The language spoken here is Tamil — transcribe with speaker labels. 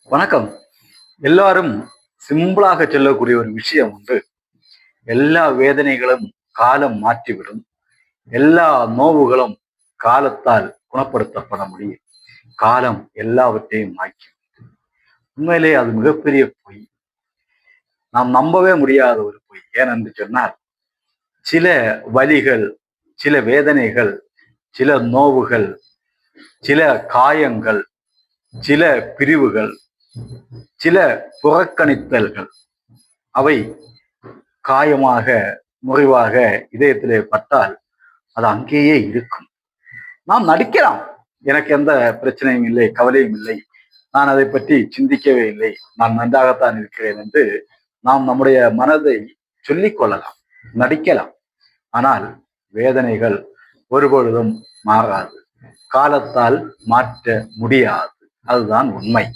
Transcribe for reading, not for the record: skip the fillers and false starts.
Speaker 1: வணக்கம். எல்லாரும் சிம்பிளாக சொல்லக்கூடிய ஒரு விஷயம் உண்டு. எல்லா வேதனைகளும் காலம் மாற்றிவிடும். எல்லா நோவுகளும் காலத்தால் குணப்படுத்தப்பட முடியும். காலம் எல்லாவற்றையும் மாற்றும். உண்மையிலே அது மிகப்பெரிய பொய். நாம் நம்பவே முடியாத ஒரு பொய். ஏனென்று சொன்னால், சில வலிகள், சில வேதனைகள், சில நோவுகள், சில காயங்கள், சில பிரிவுகள், சில புறக்கணித்தல்கள், அவை காயமாக, முறிவாக இதயத்திலே பட்டால் அது அங்கேயே இருக்கும். நாம் நடிக்கலாம். எனக்கு எந்த பிரச்சனையும் இல்லை, கவலையும் இல்லை, நான் அதை பற்றி சிந்திக்கவே இல்லை, நான் நன்றாகத்தான் இருக்கிறேன் என்று நாம் நம்முடைய மனதை சொல்லிக் கொள்ளலாம், நடிக்கலாம். ஆனால் வேதனைகள் ஒருபொழுதும் மாறாது, காலத்தால் மாற்ற முடியாது. அதுதான் உண்மை.